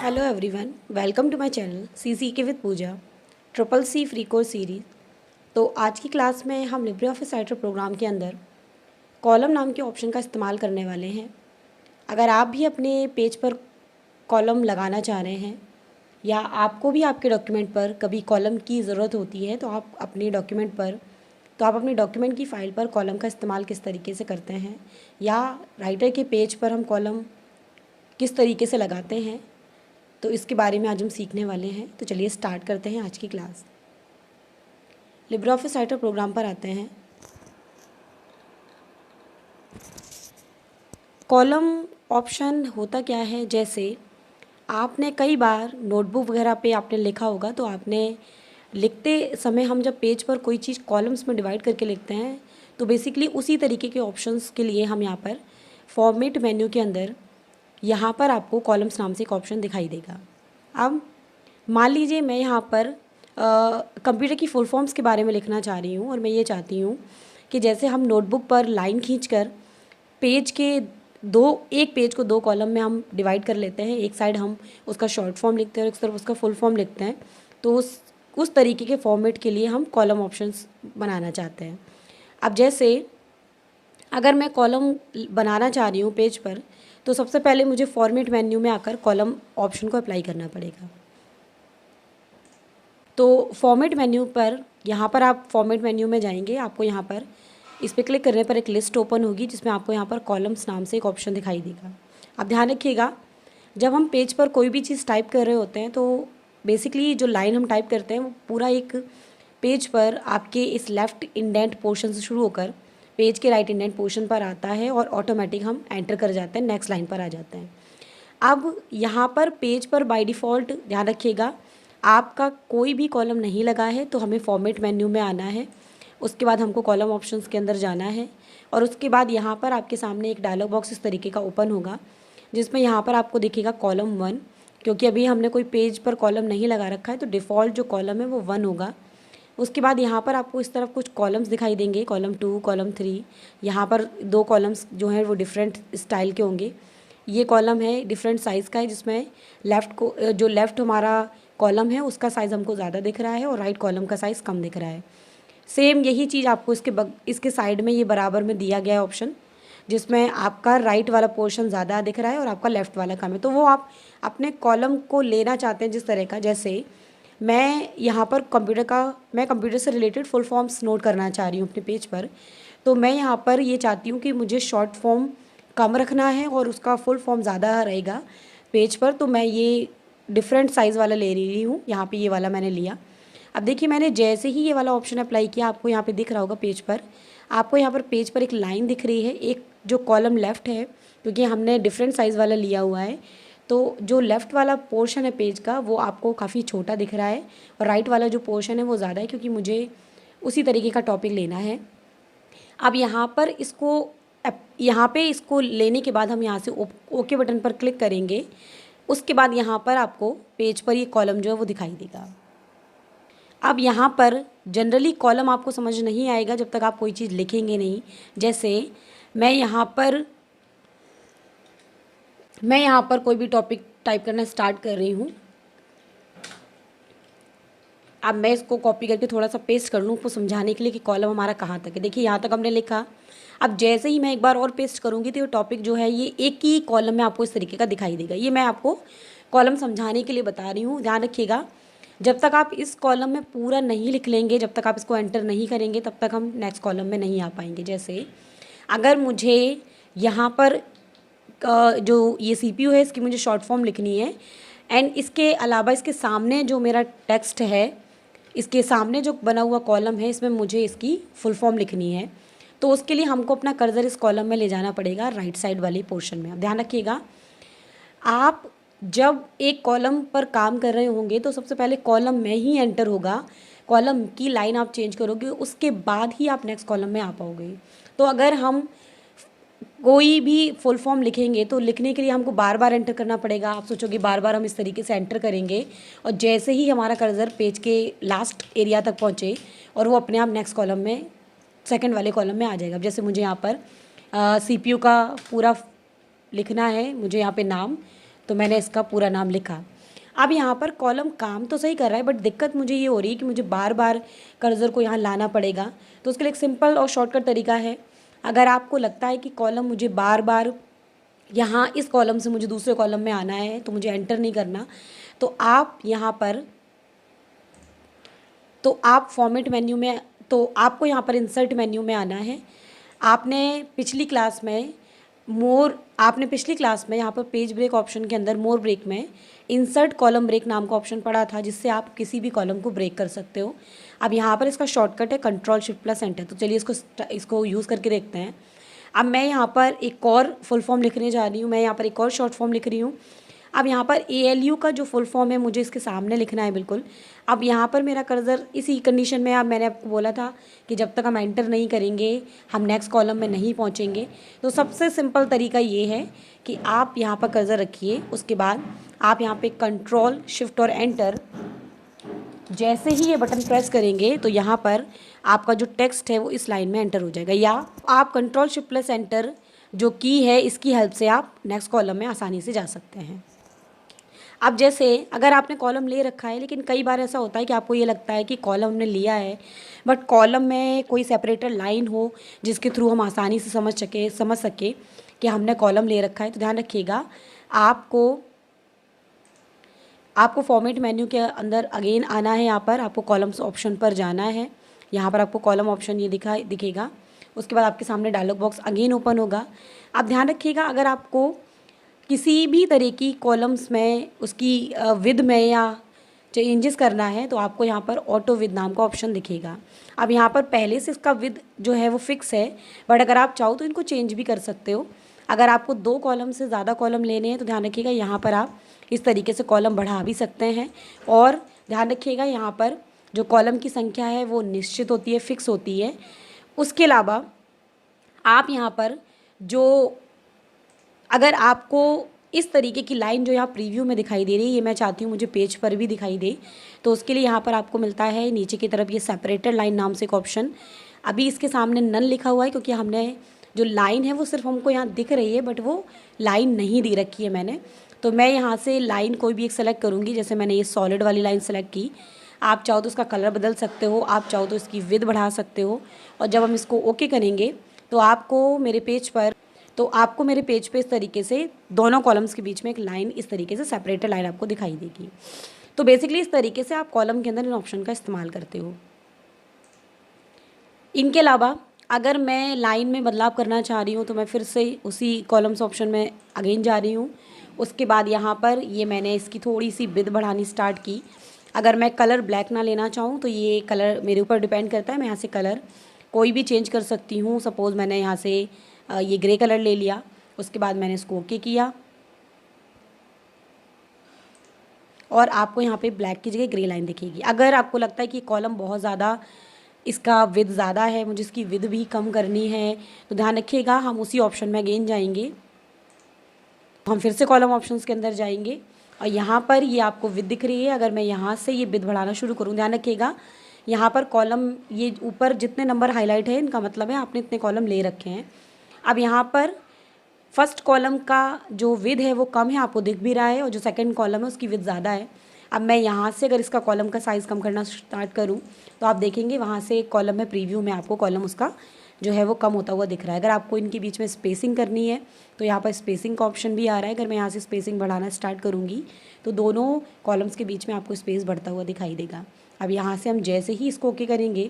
Hello everyone, welcome to my channel CCK with Pooja triple C free course series. तो आज की class में हम लिब्रे ऑफिस राइटर प्रोग्राम के अंदर कॉलम नाम के ऑप्शन का इस्तेमाल करने वाले हैं। अगर आप भी अपने पेज पर कॉलम लगाना चाह रहे हैं या आपको भी आपके डॉक्यूमेंट पर कभी कॉलम की ज़रूरत होती है तो आप अपने डॉक्यूमेंट की फ़ाइल पर कॉलम का इस्तेमाल किस तरीके से करते हैं या राइटर के पेज पर हम कॉलम किस तरीके से लगाते हैं, तो इसके बारे में आज हम सीखने वाले हैं। तो चलिए स्टार्ट करते हैं आज की class. LibreOffice Writer program पर आते हैं। कॉलम ऑप्शन होता क्या है, जैसे आपने कई बार नोटबुक वगैरह पे आपने लिखा होगा, तो आपने लिखते समय हम जब पेज पर कोई चीज़ कॉलम्स में डिवाइड करके लिखते हैं तो बेसिकली उसी तरीके के ऑप्शंस के लिए हम यहाँ पर फॉर्मेट मेन्यू के अंदर यहाँ पर आपको कॉलम्स नाम से एक ऑप्शन दिखाई देगा। अब मान लीजिए मैं यहाँ पर कंप्यूटर की फुल फॉर्म्स के बारे में लिखना चाह रही हूँ और मैं ये चाहती हूँ कि जैसे हम नोटबुक पर लाइन खींचकर एक पेज को दो कॉलम में हम डिवाइड कर लेते हैं। एक साइड हम उसका शॉर्ट फॉर्म लिखते हैं और एक तरफ उसका फुल फॉर्म लिखते हैं। तो उस तरीके के फॉर्मेट के लिए हम कॉलम ऑप्शंस बनाना चाहते हैं। अब जैसे अगर मैं कॉलम बनाना चाह रही हूँ पेज पर, तो सबसे पहले मुझे फॉर्मेट मेन्यू में आकर कॉलम ऑप्शन को अप्लाई करना पड़ेगा। तो फॉर्मेट मेन्यू पर यहाँ पर आप फॉर्मेट मेन्यू में जाएंगे, आपको यहाँ पर इस पर क्लिक करने पर एक लिस्ट ओपन होगी जिसमें आपको यहाँ पर कॉलम्स नाम से एक ऑप्शन दिखाई देगा। आप ध्यान रखिएगा, जब हम पेज पर कोई भी चीज़ टाइप कर रहे होते हैं तो बेसिकली जो लाइन हम टाइप करते हैं वो पूरा एक पेज पर आपके इस लेफ़्ट इंडेंट पोर्शन से शुरू होकर पेज के राइट इंडेंट पोर्शन पर आता है और ऑटोमेटिक हम एंटर कर जाते हैं, नेक्स्ट लाइन पर आ जाते हैं। अब यहाँ पर पेज पर बाय डिफ़ॉल्ट ध्यान रखिएगा, आपका कोई भी कॉलम नहीं लगा है तो हमें फॉर्मेट मेन्यू में आना है। उसके बाद हमको कॉलम ऑप्शंस के अंदर जाना है और उसके बाद यहाँ पर आपके सामने एक डायलॉग बॉक्स इस तरीके का ओपन होगा जिसमें यहाँ पर आपको दिखेगा कॉलम 1। क्योंकि अभी हमने कोई पेज पर कॉलम नहीं लगा रखा है तो डिफ़ॉल्ट जो कॉलम है वो 1 होगा। उसके बाद यहाँ पर आपको इस तरफ कुछ कॉलम्स दिखाई देंगे, कॉलम 2, कॉलम 3। यहाँ पर 2 कॉलम्स जो हैं वो डिफरेंट स्टाइल के होंगे। ये कॉलम है डिफरेंट साइज़ का है जिसमें लेफ़्ट हमारा कॉलम है उसका साइज़ हमको ज़्यादा दिख रहा है और राइट कॉलम का साइज़ कम दिख रहा है। सेम यही चीज़ आपको इसके साइड में ये बराबर में दिया गया है ऑप्शन, जिसमें आपका राइट वाला पोर्शन ज़्यादा दिख रहा है और आपका लेफ़्ट वाला कम है। तो वो आप अपने कॉलम को लेना चाहते हैं जिस तरह का, जैसे मैं यहाँ पर कंप्यूटर से रिलेटेड फुल फॉर्म्स नोट करना चाह रही हूँ अपने पेज पर। तो मैं यहाँ पर ये चाहती हूँ कि मुझे शॉर्ट फॉर्म कम रखना है और उसका फुल फॉर्म ज़्यादा रहेगा पेज पर, तो मैं ये डिफरेंट साइज़ वाला ले रही हूँ। यहाँ पे ये वाला मैंने लिया। अब देखिए, मैंने जैसे ही ये वाला ऑप्शन अप्लाई किया, आपको यहाँ पे दिख रहा होगा पेज पर, आपको यहाँ पर पेज पर एक लाइन दिख रही है। एक जो कॉलम लेफ़्ट है, क्योंकि हमने डिफरेंट साइज़ वाला लिया हुआ है, तो जो लेफ़्ट वाला पोर्शन है पेज का वो आपको काफ़ी छोटा दिख रहा है और राइट वाला जो पोर्शन है वो ज़्यादा है, क्योंकि मुझे उसी तरीके का टॉपिक लेना है। अब यहाँ पे इसको लेने के बाद हम यहाँ से ओके बटन पर क्लिक करेंगे। उसके बाद यहाँ पर आपको पेज पर ये कॉलम जो है वो दिखाई देगा। अब यहाँ पर जनरली कॉलम आपको समझ नहीं आएगा जब तक आप कोई चीज़ लिखेंगे नहीं। जैसे मैं यहाँ पर कोई भी टॉपिक टाइप करना स्टार्ट कर रही हूँ। अब मैं इसको कॉपी करके थोड़ा सा पेस्ट कर लूँ उसको समझाने के लिए कि कॉलम हमारा कहाँ तक है। देखिए, यहाँ तक हमने लिखा। अब जैसे ही मैं एक बार और पेस्ट करूँगी तो ये टॉपिक जो है ये एक ही कॉलम में आपको इस तरीके का दिखाई देगा। ये मैं आपको कॉलम समझाने के लिए बता रही हूँ। ध्यान रखिएगा, जब तक आप इस कॉलम में पूरा नहीं लिख लेंगे, जब तक आप इसको एंटर नहीं करेंगे, तब तक हम नेक्स्ट कॉलम में नहीं आ पाएंगे। जैसे अगर मुझे यहाँ पर जो ये CPU है इसकी मुझे शॉर्ट फॉर्म लिखनी है, एंड इसके अलावा इसके सामने जो मेरा टेक्स्ट है, इसके सामने जो बना हुआ कॉलम है, इसमें मुझे इसकी फुल फॉर्म लिखनी है, तो उसके लिए हमको अपना कर्सर इस कॉलम में ले जाना पड़ेगा राइट साइड वाले पोर्शन में। अब ध्यान रखिएगा, आप जब एक कॉलम पर काम कर रहे होंगे तो सबसे पहले कॉलम में ही एंटर होगा, कॉलम की लाइन आप चेंज करोगे, उसके बाद ही आप नेक्स्ट कॉलम में आ पाओगे। तो अगर हम कोई भी फुल फॉर्म लिखेंगे तो लिखने के लिए हमको बार बार एंटर करना पड़ेगा। आप सोचोगे बार बार हम इस तरीके से एंटर करेंगे और जैसे ही हमारा कर्सर पेज के लास्ट एरिया तक पहुँचे और वो अपने आप नेक्स्ट कॉलम में, सेकंड वाले कॉलम में आ जाएगा। अब जैसे मुझे यहाँ पर CPU का पूरा लिखना है, मुझे यहाँ पे नाम, तो मैंने इसका पूरा नाम लिखा। अब यहाँ पर कॉलम काम तो सही कर रहा है, बट दिक्कत मुझे ये हो रही है कि मुझे बार बार कर्सर को यहाँ लाना पड़ेगा। तो उसके लिए एक सिंपल और शॉर्टकट तरीका है। अगर आपको लगता है कि कॉलम मुझे बार बार यहाँ इस कॉलम से मुझे दूसरे कॉलम में आना है तो मुझे एंटर नहीं करना, तो आप यहाँ पर तो आप फॉर्मेट मेन्यू में, तो आपको यहाँ पर इंसर्ट मेन्यू में आना है। आपने पिछली क्लास में यहाँ पर पेज ब्रेक ऑप्शन के अंदर मोर ब्रेक में इंसर्ट कॉलम ब्रेक नाम का ऑप्शन पड़ा था, जिससे आप किसी भी कॉलम को ब्रेक कर सकते हो। अब यहाँ पर इसका शॉर्टकट है Ctrl+Shift+Enter। तो चलिए इसको यूज़ करके देखते हैं। अब मैं यहाँ पर एक और फुल फॉर्म लिखने जा रही हूँ, मैं यहाँ पर एक और शॉर्ट फॉर्म लिख रही हूँ। अब यहाँ पर ALU का जो फुल फॉर्म है मुझे इसके सामने लिखना है बिल्कुल। अब यहाँ पर मेरा कर्सर इसी कंडीशन में, अब मैंने आपको बोला था कि जब तक हम एंटर नहीं करेंगे हम नेक्स्ट कॉलम में नहीं पहुँचेंगे। तो सबसे सिंपल तरीका ये है कि आप यहाँ पर कर्सर रखिए, उसके बाद आप यहाँ पे Ctrl+Shift और एंटर, जैसे ही ये बटन प्रेस करेंगे तो यहाँ पर आपका जो टेक्स्ट है वो इस लाइन में एंटर हो जाएगा। या आप Ctrl+Shift+Enter जो की है इसकी हेल्प से आप नेक्स्ट कॉलम में आसानी से जा सकते हैं। अब जैसे अगर आपने कॉलम ले रखा है, लेकिन कई बार ऐसा होता है कि आपको ये लगता है कि कॉलम हमने लिया है बट कॉलम में कोई सेपरेटर लाइन हो जिसके थ्रू हम आसानी से समझ सके कि हमने कॉलम ले रखा है। तो ध्यान रखिएगा, आपको फॉर्मेट मेन्यू के अंदर अगेन आना है। यहाँ पर आपको कॉलम्स ऑप्शन पर जाना है। यहाँ पर आपको कॉलम ऑप्शन ये दिखेगा। उसके बाद आपके सामने डायलॉग बॉक्स अगेन ओपन होगा। आप ध्यान रखिएगा, अगर आपको किसी भी तरह की कॉलम्स में उसकी विद में या चेंजेस करना है तो आपको यहाँ पर ऑटो विद नाम का ऑप्शन दिखेगा। अब यहाँ पर पहले से इसका विद जो है वो फिक्स है, बट अगर आप चाहो तो इनको चेंज भी कर सकते हो। अगर आपको 2 कॉलम से ज़्यादा कॉलम लेने हैं तो ध्यान रखिएगा यहाँ पर आप इस तरीके से कॉलम बढ़ा भी सकते हैं। और ध्यान रखिएगा यहाँ पर जो कॉलम की संख्या है वो निश्चित होती है, फिक्स होती है। उसके अलावा आप यहाँ पर अगर आपको इस तरीके की लाइन जो यहाँ प्रीव्यू में दिखाई दे रही है, ये मैं चाहती हूँ मुझे पेज पर भी दिखाई दे, तो उसके लिए यहाँ पर आपको मिलता है नीचे की तरफ ये सेपरेटेड लाइन नाम से एक ऑप्शन। अभी इसके सामने नन लिखा हुआ है क्योंकि हमने जो लाइन है वो सिर्फ हमको यहाँ दिख रही है बट वो लाइन नहीं दे रखी है मैंने। तो मैं यहाँ से लाइन कोई भी एक सेलेक्ट करूँगी। जैसे मैंने ये सॉलिड वाली लाइन सेलेक्ट की। आप चाहो तो इसका कलर बदल सकते हो, आप चाहो तो इसकी विड्थ बढ़ा सकते हो। और जब हम इसको ओके करेंगे तो आपको मेरे पेज पे इस तरीके से दोनों कॉलम्स के बीच में एक लाइन इस तरीके से सेपरेटेड लाइन आपको दिखाई देगी। तो बेसिकली इस तरीके से आप कॉलम के अंदर इन ऑप्शन का इस्तेमाल करते हो। इनके अलावा अगर मैं लाइन में बदलाव करना चाह रही हूँ तो मैं फिर से उसी कॉलम्स ऑप्शन में अगेन जा रही हूँ। उसके बाद यहाँ पर ये मैंने इसकी थोड़ी सी विड्थ बढ़ानी स्टार्ट की। अगर मैं कलर ब्लैक ना लेना चाहूँ तो ये कलर मेरे ऊपर डिपेंड करता है, मैं यहाँ से कलर कोई भी चेंज कर सकती हूँ। सपोज़ मैंने यहाँ से ये ग्रे कलर ले लिया, उसके बाद मैंने इसको ओके किया और आपको यहाँ पे ब्लैक की जगह ग्रे लाइन दिखेगी। अगर आपको लगता है कि कॉलम बहुत ज़्यादा इसका विड्थ ज़्यादा है, मुझे इसकी विड्थ भी कम करनी है, तो ध्यान रखिएगा हम उसी ऑप्शन में अगेन जाएंगे। हम फिर से कॉलम ऑप्शंस के अंदर जाएंगे और यहाँ पर ये आपको विड्थ दिख रही है। अगर मैं यहाँ से ये विड्थ बढ़ाना शुरू करूँ, ध्यान रखिएगा यहाँ पर कॉलम ये ऊपर जितने नंबर हाईलाइट है इनका मतलब है आपने इतने कॉलम ले रखे हैं। अब यहाँ पर फर्स्ट कॉलम का जो विड्थ है वो कम है, आपको दिख भी रहा है, और जो सेकंड कॉलम है उसकी विड्थ ज़्यादा है। अब मैं यहाँ से अगर इसका कॉलम का साइज़ कम करना स्टार्ट करूँ तो आप देखेंगे वहाँ से कॉलम में प्रीव्यू में आपको कॉलम उसका जो है वो कम होता हुआ दिख रहा है। अगर आपको इनके बीच में स्पेसिंग करनी है तो यहाँ पर स्पेसिंग का ऑप्शन भी आ रहा है। अगर मैं यहाँ से स्पेसिंग बढ़ाना स्टार्ट करूँगी तो दोनों कॉलम्स के बीच में आपको स्पेस बढ़ता हुआ दिखाई देगा। अब यहाँ से हम जैसे ही इसको ओके करेंगे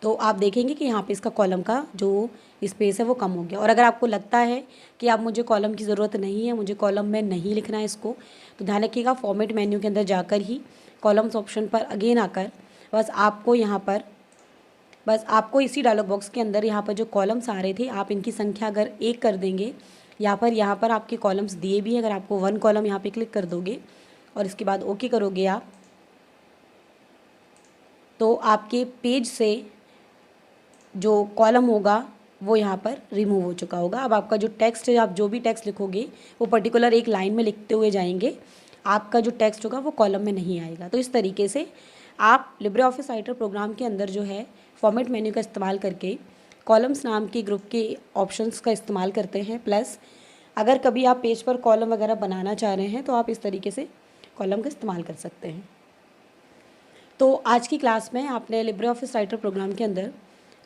तो आप देखेंगे कि यहाँ पे इसका कॉलम का जो स्पेस है वो कम हो गया। और अगर आपको लगता है कि अब मुझे कॉलम की ज़रूरत नहीं है, मुझे कॉलम में नहीं लिखना है इसको, तो ध्यान रखिएगा फॉर्मेट मेन्यू के अंदर जाकर ही कॉलम्स ऑप्शन पर अगेन आकर बस आपको इसी डायलॉग बॉक्स के अंदर यहाँ पर जो कॉलम्स आ रहे थे आप इनकी संख्या अगर 1 कर देंगे, यहाँ पर आपके कॉलम्स दिए भी हैं, अगर आपको 1 कॉलम यहाँ पे क्लिक कर दोगे और इसके बाद ओके करोगे आप, तो आपके पेज से जो कॉलम होगा वो यहाँ पर रिमूव हो चुका होगा। अब आपका जो टेक्स्ट है, आप जो भी टेक्स्ट लिखोगे वो पर्टिकुलर एक लाइन में लिखते हुए जाएंगे, आपका जो टेक्स्ट होगा वो कॉलम में नहीं आएगा। तो इस तरीके से आप लिब्रे ऑफिस राइटर प्रोग्राम के अंदर जो है फॉर्मेट मेन्यू का इस्तेमाल करके कॉलम्स नाम के ग्रुप के ऑप्शंस का इस्तेमाल करते हैं, प्लस अगर कभी आप पेज पर कॉलम वगैरह बनाना चाह रहे हैं तो आप इस तरीके से कॉलम का इस्तेमाल कर सकते हैं। तो आज की क्लास में आपने लिब्रे ऑफिस राइटर प्रोग्राम के अंदर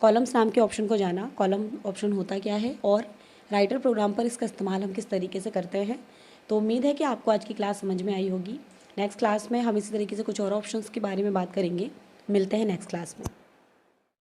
कॉलम्स नाम के ऑप्शन को जाना, कॉलम ऑप्शन होता क्या है और राइटर प्रोग्राम पर इसका इस्तेमाल हम किस तरीके से करते हैं। तो उम्मीद है कि आपको आज की क्लास समझ में आई होगी। नेक्स्ट क्लास में हम इसी तरीके से कुछ और ऑप्शंस के बारे में बात करेंगे। मिलते हैं नेक्स्ट क्लास में।